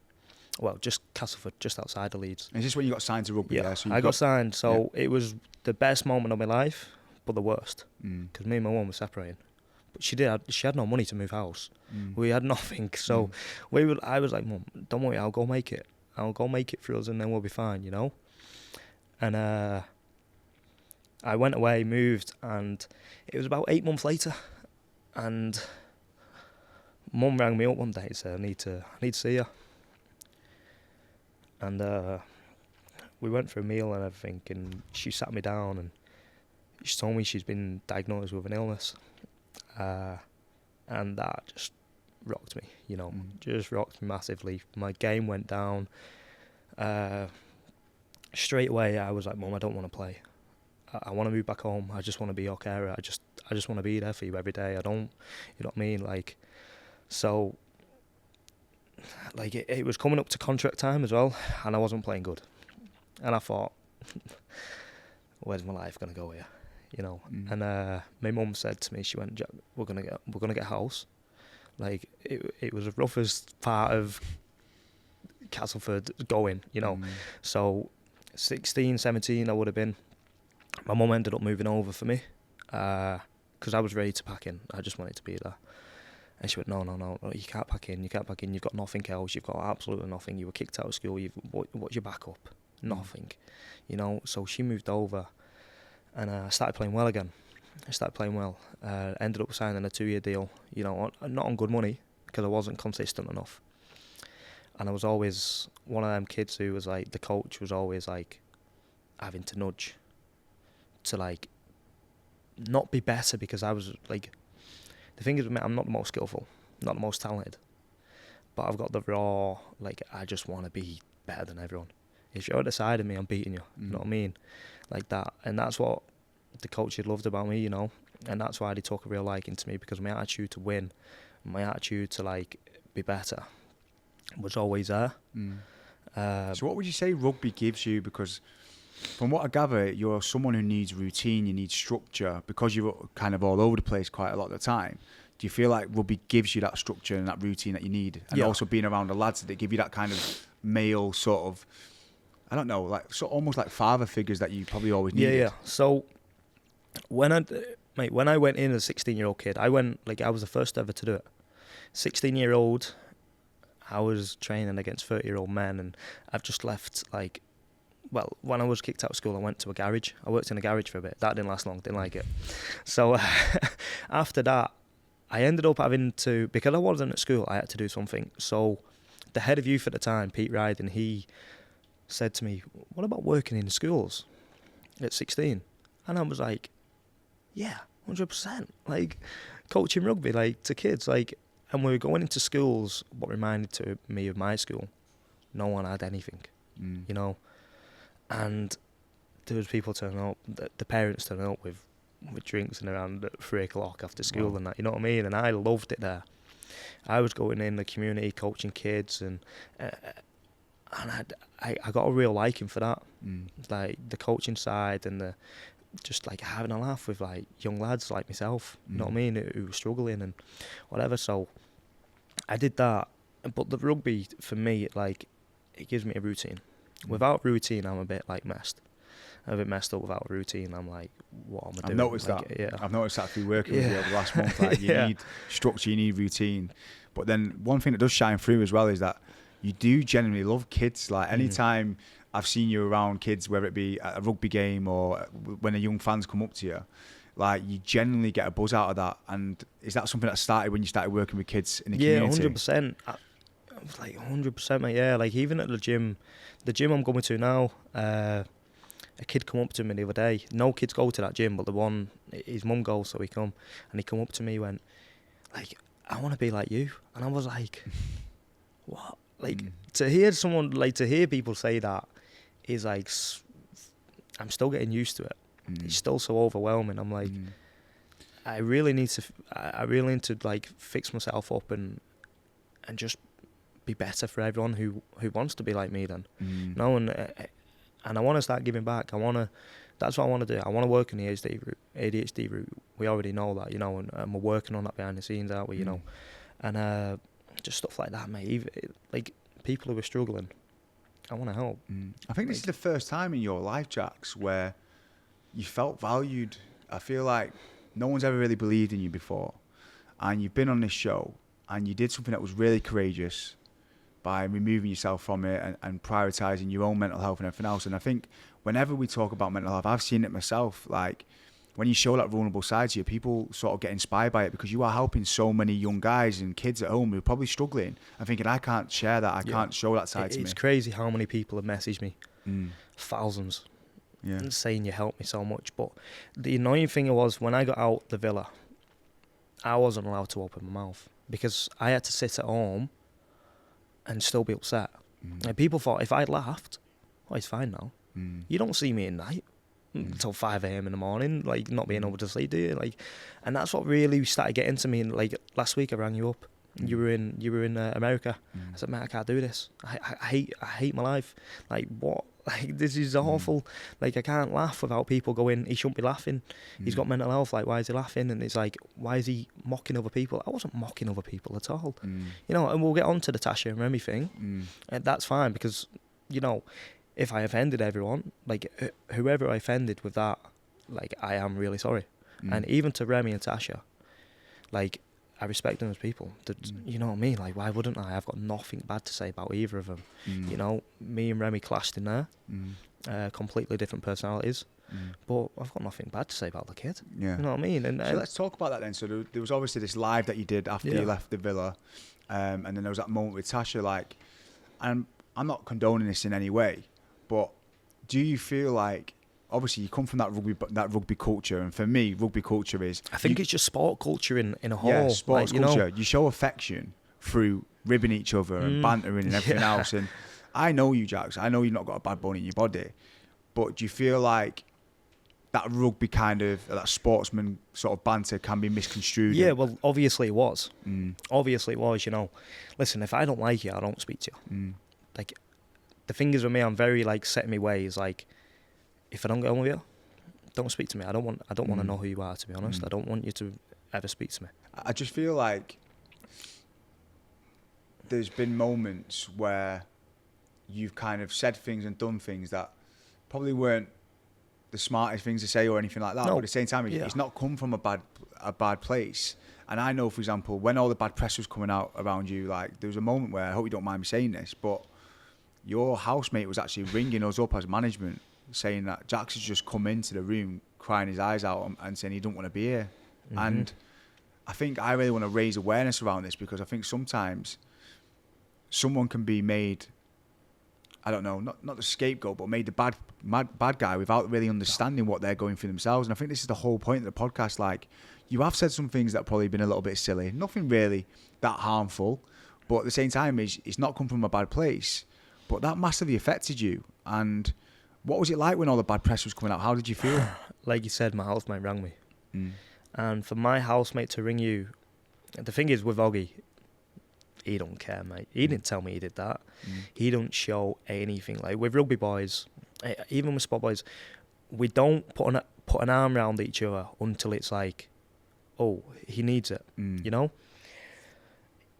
Well, just Castleford, just outside of Leeds. Is this when you got signed to Rugby? Yeah, so I got signed, so it was the best moment of my life, but the worst, because me and my mum were separating. But she had no money to move house. We had nothing, so I was like, Mum, don't worry, I'll go make it for us, and then we'll be fine, you know. And I went away, moved, and it was about 8 months later, and Mum rang me up one day and said, I need to see you. And we went for a meal and everything, and she sat me down and she told me she's been diagnosed with an illness. And that just rocked me, you know, just rocked me massively. My game went down. Straight away, I was like, Mum, I don't want to play. I want to move back home. I just want to be your carer. I just want to be there for you every day. I don't, you know what I mean? Like, so, like, it was coming up to contract time as well, and I wasn't playing good. And I thought, where's my life going to go here? You know, and my mum said to me, she went, Jack, we're gonna get a house. Like, it was the roughest part of Castleford going, you know. So 16, 17 I would have been. My mum ended up moving over for me, because I was ready to pack in. I just wanted to be there. And she went, no, you can't pack in, you've got nothing else, you've got absolutely nothing, you were kicked out of school, what's your backup? Nothing, you know. So she moved over, and I started playing well again. Ended up signing a 2-year deal, you know, not on good money, because I wasn't consistent enough. And I was always one of them kids who was like, the coach was always like having to nudge to, like, not be better, because I was like, the thing is with me, I'm not the most skillful, not the most talented, but I've got the raw, like, I just want to be better than everyone. If you're at the side of me, I'm beating you, you know what I mean? Like that. And that's what the coach had loved about me, you know, and that's why they took a real liking to me, because my attitude to win, my attitude to, like, be better was always there. So what would you say rugby gives you? Because from what I gather, you're someone who needs routine, you need structure, because you're kind of all over the place quite a lot of the time. Do you feel like rugby gives you that structure and that routine that you need? And also being around the lads, that give you that kind of male sort of, I don't know, like, so almost like father figures that you probably always needed? Yeah. So when I went in as a 16-year-old kid, I was the first ever to do it. 16-year-old, I was training against 30-year-old men, and I've just left, like, well, when I was kicked out of school, I went to a garage. I worked in a garage for a bit. That didn't last long, didn't like it. So after that, I ended up having to, because I wasn't at school, I had to do something. So the head of youth at the time, Pete Ryden, he said to me, what about working in schools at 16? And I was like, yeah, 100%. Like, coaching rugby, like, to kids, like, and we were going into schools, what reminded to me of my school, no one had anything, you know, and there was people turning up, the parents turning up with drinks and around at 3 o'clock after school and that, you know what I mean? And I loved it there. I was going in the community, coaching kids, and I got a real liking for that, like the coaching side and the just like having a laugh with like young lads like myself, you know what I mean, who were struggling and whatever. So I did that, but the rugby for me, like, it gives me a routine. Without routine, I'm a bit like messed. I'm a bit messed up without a routine. I'm like, what am I doing? I've noticed like, that. Yeah. I've noticed that through working with you over the last month. Like, you need structure, you need routine. But then one thing that does shine through as well is that you do genuinely love kids. Like, anytime I've seen you around kids, whether it be at a rugby game or when the young fans come up to you, like, you genuinely get a buzz out of that. And is that something that started when you started working with kids in the community? Yeah, 100%. I was like 100%, mate. Yeah, like even at the gym I'm going to now, a kid come up to me the other day. No kids go to that gym, but the one, his mum goes, so he come, and he come up to me and went, like, I want to be like you. And I was like, what? Like, to hear someone, like, to hear people say that is like, I'm still getting used to it. It's still so overwhelming. I'm like, I really need to like fix myself up and just be better for everyone who wants to be like me then. You know, and I want to start giving back. That's what I want to do. I want to work in the ADHD route. We already know that, you know, and we're working on that behind the scenes, aren't we, you know. And just stuff like that, mate. Even, like, people who are struggling, I want to help. I think this is the first time in your life, Jacques, where you felt valued. I feel like no one's ever really believed in you before. And you've been on this show and you did something that was really courageous by removing yourself from it and prioritising your own mental health and everything else. And I think whenever we talk about mental health, I've seen it myself, like, when you show that vulnerable side to you, people sort of get inspired by it because you are helping so many young guys and kids at home who are probably struggling and thinking, I can't share that, I can't show that side to me. It's crazy how many people have messaged me. Thousands. And saying you helped me so much. But the annoying thing was, when I got out the villa, I wasn't allowed to open my mouth because I had to sit at home and still be upset. And people thought if I laughed, oh, it's fine now. You don't see me at night until 5 a.m. in the morning, like, not being able to sleep, do you? Like, and that's what really started getting to me. And like last week, I rang you up. You were in America. I said, mate, I can't do this. I hate my life. Like, what? Like, this is awful. Like, I can't laugh without people going, he shouldn't be laughing. He's got mental health. Like, why is he laughing? And it's like, why is he mocking other people? I wasn't mocking other people at all. You know, and we'll get on to the Tasha and Remy thing. And that's fine because, you know, if I offended everyone, like, whoever I offended with that, like, I am really sorry. And even to Remy and Tasha, like, I respect them as people. You know what I mean? Like, why wouldn't I? I've got nothing bad to say about either of them. You know, me and Remy clashed in there. Completely different personalities. But I've got nothing bad to say about the kid. You know what I mean? And so let's talk about that then. So there was obviously this live that you did after you left the villa. And then there was that moment with Tasha. Like, and I'm not condoning this in any way, but do you feel like, obviously you come from that rugby culture, and for me, rugby culture is, I think it's just sport culture in a whole. Yeah, sports like, culture. You show affection through ribbing each other and bantering and everything else. And I know you, Jacques. I know you've not got a bad bone in your body, but do you feel like that rugby kind of, that sportsman sort of banter can be misconstrued? Yeah, well, obviously it was. Obviously it was, you know. Listen, if I don't like you, I don't speak to you. Like, the thing is with me, I'm very, like, set in my ways. Like, if I don't get on with you, don't speak to me. I don't want to know who you are, to be honest. I don't want you to ever speak to me. I just feel like there's been moments where you've kind of said things and done things that probably weren't the smartest things to say or anything like that. No. But at the same time, it's not come from a bad place. And I know, for example, when all the bad press was coming out around you, like, there was a moment where, I hope you don't mind me saying this, but your housemate was actually ringing us up as management, saying that Jacques has just come into the room crying his eyes out and saying he don't want to be here. And I think I really want to raise awareness around this, because I think sometimes someone can be made, I don't know, not the scapegoat, but made the bad guy without really understanding what they're going through themselves. And I think this is the whole point of the podcast. Like, you have said some things that have probably been a little bit silly, nothing really that harmful, but at the same time, it's not come from a bad place. But that massively affected you. And what was it like when all the bad press was coming out? How did you feel? Like you said, my housemate rang me. And for my housemate to ring you, the thing is with Oggy, he don't care, mate. He didn't tell me he did that. He don't show anything. Like with rugby boys, even with sport boys, we don't put an arm around each other until it's like, oh, he needs it, you know?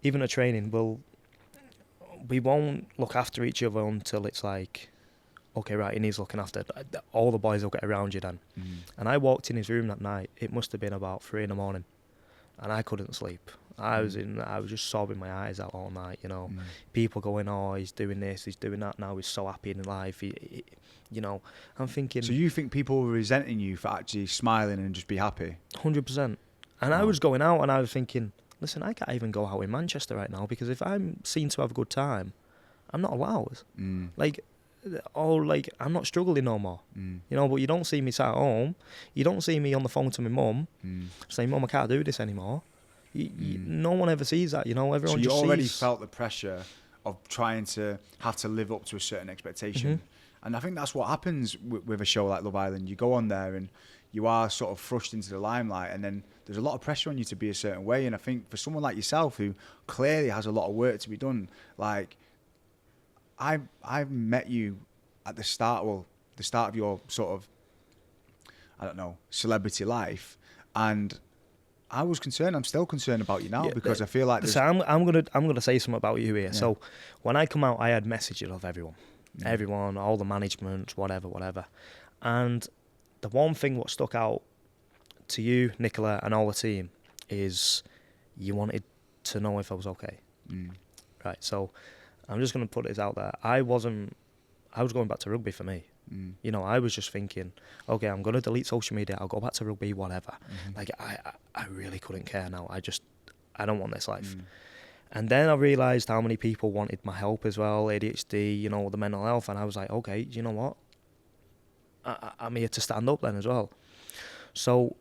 Even at training, we won't look after each other until it's like, okay, right, he needs looking after. All the boys will get around you then. And I walked in his room that night. It must have been about 3 a.m, and I couldn't sleep. I was just sobbing my eyes out all night, you know. People going, oh, he's doing this, he's doing that now, he's so happy in life. He, you know, I'm thinking... So you think people were resenting you for actually smiling and just be happy? 100%. And I was going out and I was thinking, listen, I can't even go out in Manchester right now, because if I'm seen to have a good time, I'm not allowed. Like, I'm not struggling no more. You know, but you don't see me sat at home. You don't see me on the phone to my mum saying, Mum, I can't do this anymore. No one ever sees that, you know. Everyone just sees... So you already felt the pressure of trying to have to live up to a certain expectation. And I think that's what happens with a show like Love Island. You go on there and you are sort of thrust into the limelight, and then there's a lot of pressure on you to be a certain way. And I think for someone like yourself, who clearly has a lot of work to be done, like, I've met you at the start of your sort of, I don't know, celebrity life, and I was concerned. I'm still concerned about you now, because I feel like... So I'm gonna say something about you here. Yeah. So when I come out, I had messages of everyone, all the management, whatever. And the one thing what stuck out to you, Nicola, and all the team is you wanted to know if I was okay. Right. So I'm just gonna put this out there. I was going back to rugby for me. You know, I was just thinking, okay, I'm going to delete social media, I'll go back to rugby, whatever. Like, I really couldn't care now. I don't want this life. And then I realised how many people wanted my help as well, ADHD, you know, the mental health. And I was like, okay, do you know what? I'm here to stand up then as well. So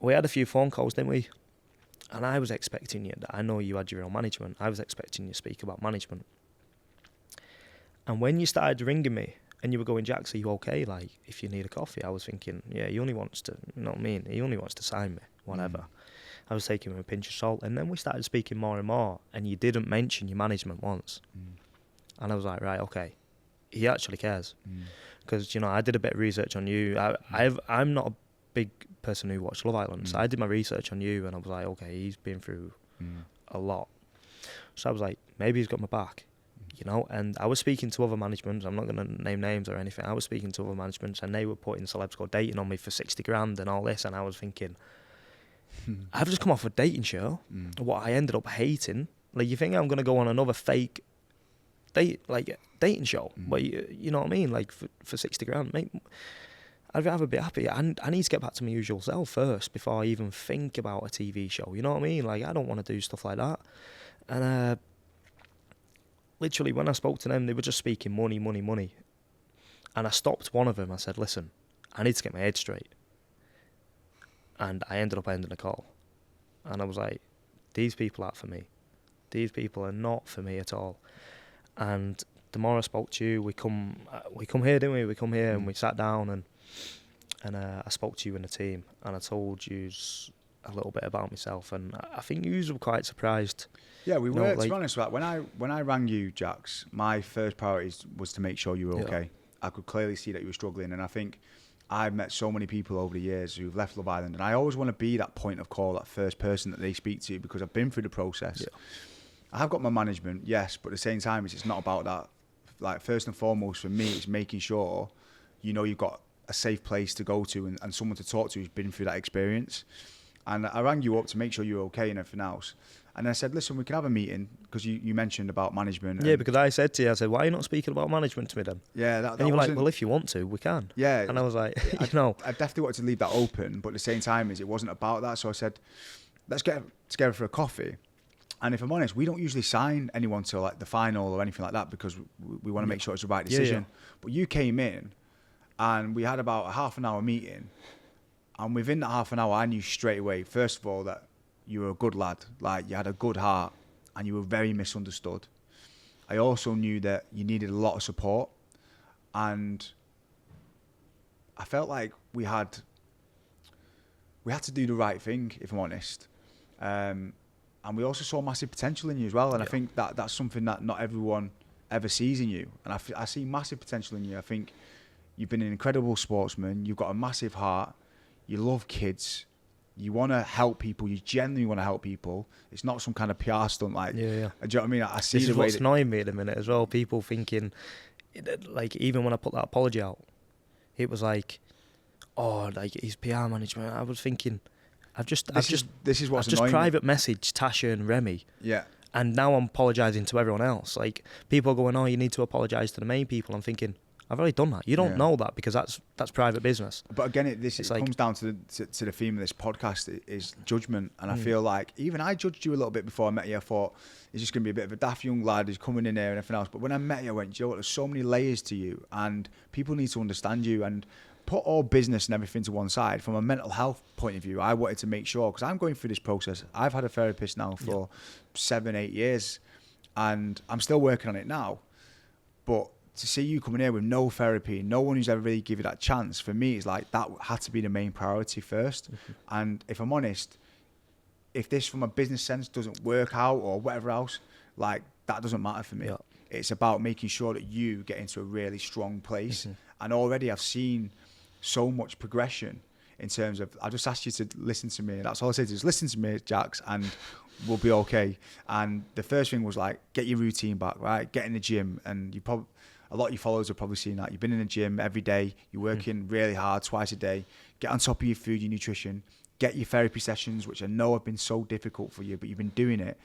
we had a few phone calls, didn't we? And I was expecting you, I know you had your own management, I was expecting you to speak about management. And when you started ringing me, and you were going, Jacques, are you okay? Like, if you need a coffee, I was thinking, yeah, he only wants to, you know what I mean? He only wants to sign me, whatever. I was taking him a pinch of salt. And then we started speaking more and more, and you didn't mention your management once. And I was like, right, okay. He actually cares. Because, you know, I did a bit of research on you. I'm not a big person who watched Love Island, so I did my research on you, and I was like, okay, he's been through a lot. So I was like, maybe he's got my back. You know, and I was speaking to other managements. I'm not going to name names or anything. I was speaking to other managements, and they were putting celebs go dating on me for 60 grand and all this. And I was thinking, I've just come off a dating show, what I ended up hating. Like, you think I'm going to go on another fake dating show? But you know what I mean? Like, for 60 grand, mate, I'd rather be happy. I need to get back to my usual self first before I even think about a TV show. You know what I mean? Like, I don't want to do stuff like that. And literally, when I spoke to them, they were just speaking money. And I stopped one of them. I said, listen, I need to get my head straight. And I ended up ending the call. And I was like, these people aren't for me. These people are not for me at all. And the more I spoke to you, we come here, didn't we? We come here and we sat down, and I spoke to you and the team, and I told you a little bit about myself, and I think you were quite surprised. Yeah, we were, to be honest with that. When I rang you, Jacques, my first priority was to make sure you were okay. I could clearly see that you were struggling, and I think I've met so many people over the years who've left Love Island, and I always want to be that point of call, that first person that they speak to, because I've been through the process. I have got my management, yes, but at the same time, it's not about that. Like, first and foremost for me, it's making sure, you know, you've got a safe place to go to and someone to talk to who's been through that experience. And I rang you up to make sure you were okay and everything else. And I said, listen, we can have a meeting, because you mentioned about management. Yeah, because I said to you, why are you not speaking about management to me then? Yeah. And you were like, well, if you want to, we can. Yeah. And I was like, you know. I definitely wanted to leave that open, but at the same time, it wasn't about that. So I said, let's get together for a coffee. And if I'm honest, we don't usually sign anyone till like the final or anything like that because we want to make sure it's the right decision. But you came in and we had about a half an hour meeting. And within that half an hour, I knew straight away, first of all, that you were a good lad. Like, you had a good heart and you were very misunderstood. I also knew that you needed a lot of support. And I felt like we had to do the right thing, if I'm honest. And we also saw massive potential in you as well. And I think that's something that not everyone ever sees in you. And I see massive potential in you. I think you've been an incredible sportsman. You've got a massive heart. You love kids. You want to help people. You genuinely want to help people. It's not some kind of PR stunt. Like, do you know what I mean? I see this the is way what's annoying me at the minute as well. People thinking, like, even when I put that apology out, it was like, oh, like, his PR management. I was thinking, this is what's annoying me. Private message Tasha and Remy. Yeah. And now I'm apologising to everyone else. Like, people are going, oh, you need to apologise to the main people. I'm thinking, I've already done that. You don't know that because that's private business. But again, it comes down to the theme of this podcast is judgment. And I feel like even I judged you a little bit before I met you. I thought he's just going to be a bit of a daft young lad who's coming in there and everything else. But when I met you, I went, Joe, there's so many layers to you and people need to understand you and put all business and everything to one side. From a mental health point of view, I wanted to make sure, because I'm going through this process. I've had a therapist now for 7-8 years and I'm still working on it now. But to see you coming here with no therapy, no one who's ever really give you that chance, for me, it's like that had to be the main priority first. And if I'm honest, if this from a business sense doesn't work out or whatever else, like that doesn't matter for me. It's about making sure that you get into a really strong place. And already I've seen so much progression in terms of, I just asked you to listen to me. That's all I said, is listen to me, Jacques, and we'll be okay. And the first thing was like, get your routine back, right? Get in the gym. And you probably, a lot of your followers have probably seen that. You've been in the gym every day. You're working really hard twice a day. Get on top of your food, your nutrition. Get your therapy sessions, which I know have been so difficult for you, but you've been doing it.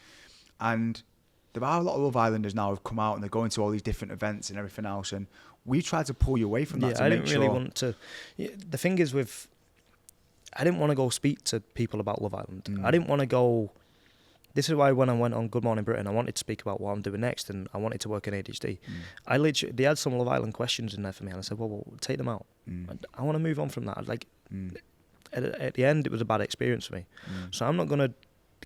And there are a lot of Love Islanders now who've come out and they're going to all these different events and everything else. And we tried to pull you away from that to make sure. I didn't really want to. The thing is I didn't want to go speak to people about Love Island. I didn't want to go. This is why when I went on Good Morning Britain, I wanted to speak about what I'm doing next, and I wanted to work in ADHD. They had some Love Island questions in there for me, and I said, well take them out. I want to move on from that. Like, at the end, it was a bad experience for me. So I'm not going to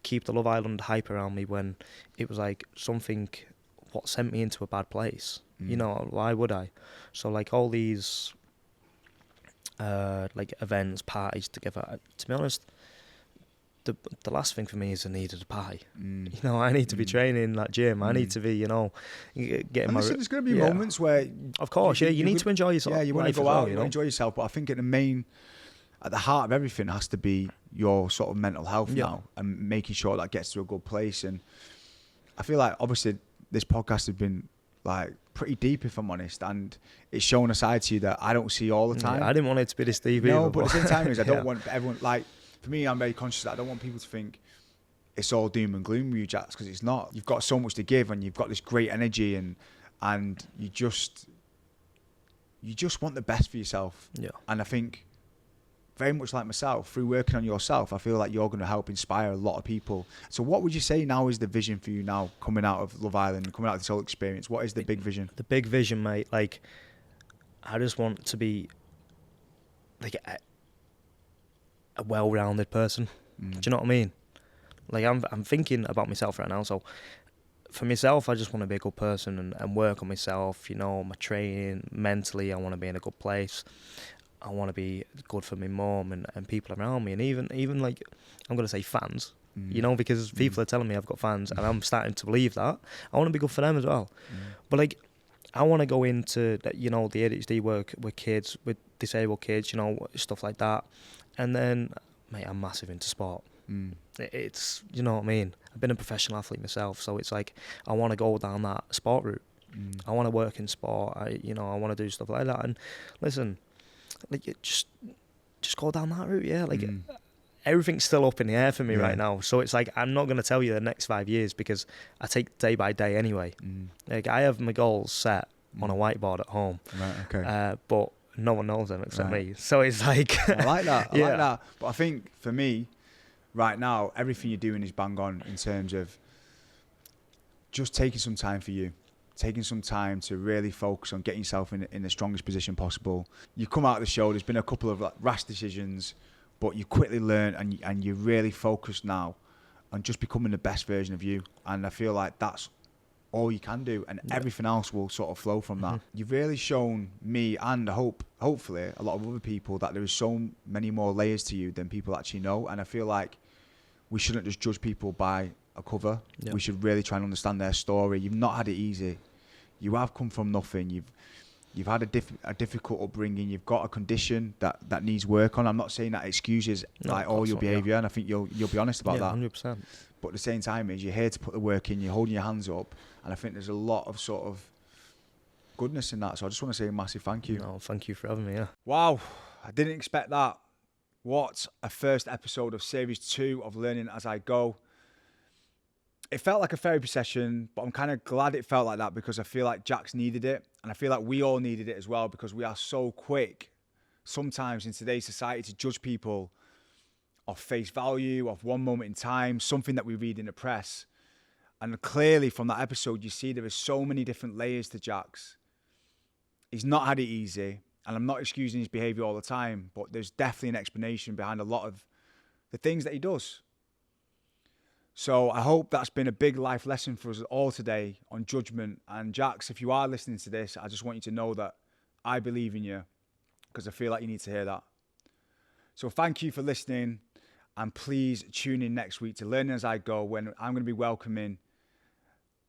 keep the Love Island hype around me when it was like something what sent me into a bad place. You know, why would I? So like all these like events, parties together, to be honest, the last thing for me is I needed a party. You know, I need to be training in that gym. I need to be, you know, getting my... There's going to be moments where... Of course, you need to enjoy yourself. Yeah, you want to go out, you enjoy yourself, but I think at the heart of everything has to be your sort of mental health now, and making sure that gets to a good place. And I feel like obviously this podcast has been like pretty deep, if I'm honest, and it's shown a side to you that I don't see all the time. I didn't want it to be this deep either. No, but at the same time is I don't want everyone, like, for me, I'm very conscious that I don't want people to think it's all doom and gloom with you, Jacques, because it's not. You've got so much to give and you've got this great energy and you just want the best for yourself. Yeah. And I think very much like myself, through working on yourself, I feel like you're going to help inspire a lot of people. So what would you say now is the vision for you now, coming out of Love Island, coming out of this whole experience? What is the big vision? The big vision, mate, like, I just want to be like a well-rounded person. Do you know what I mean? Like, I'm thinking about myself right now. So for myself, I just want to be a good person and work on myself, you know, my training, mentally, I want to be in a good place. I want to be good for my mum and people around me, and even like, I'm going to say fans, you know, because people are telling me I've got fans and I'm starting to believe that. I want to be good for them as well. But like, I want to go into, you know, the ADHD work with kids, with disabled kids, you know, stuff like that. And then, mate, I'm massive into sport. It's, you know what I mean? I've been a professional athlete myself, so it's like, I want to go down that sport route. I want to work in sport. I want to do stuff like that. And listen, like, just go down that route, yeah. Like, everything's still up in the air for me right now. So it's like, I'm not going to tell you the next 5 years because I take day by day anyway. Like, I have my goals set on a whiteboard at home. Right, okay. But no one knows them except me. So it's like... I like that. I like that. But I think, for me, right now, everything you're doing is bang on in terms of just taking some time for you, taking some time to really focus on getting yourself in the strongest position possible. You come out of the show, there's been a couple of rash decisions, but you quickly learn and you're really focused now on just becoming the best version of you. And I feel like that's all you can do, and everything else will sort of flow from that. You've really shown me, and hopefully a lot of other people, that there is so many more layers to you than people actually know. And I feel like we shouldn't just judge people by a cover. We should really try and understand their story. You've not had it easy. You have come from nothing. You've had a difficult upbringing. You've got a condition that needs work on. I'm not saying that excuses all your behaviour, and I think you'll be honest about that. 100%. But at the same time, you're here to put the work in. You're holding your hands up, and I think there's a lot of sort of goodness in that. So I just want to say a massive thank you. No, thank you for having me. Yeah. Wow, I didn't expect that. What a first episode of Series 2 of Learning As I Go. It felt like a therapy session, but I'm kind of glad it felt like that, because I feel like Jacques needed it, and I feel like we all needed it as well, because we are so quick sometimes in today's society to judge people off face value, off one moment in time, something that we read in the press. And clearly from that episode, you see there is so many different layers to Jacques. He's not had it easy, and I'm not excusing his behaviour all the time, but there's definitely an explanation behind a lot of the things that he does. So I hope that's been a big life lesson for us all today on judgment. And Jacques, if you are listening to this, I just want you to know that I believe in you, because I feel like you need to hear that. So thank you for listening, and please tune in next week to Learning As I Go, when I'm going to be welcoming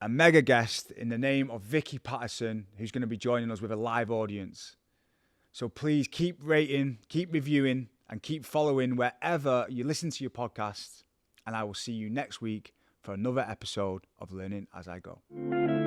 a mega guest in the name of Vicky Patterson, who's going to be joining us with a live audience. So please keep rating, keep reviewing, and keep following wherever you listen to your podcasts. And I will see you next week for another episode of Learning As I Go.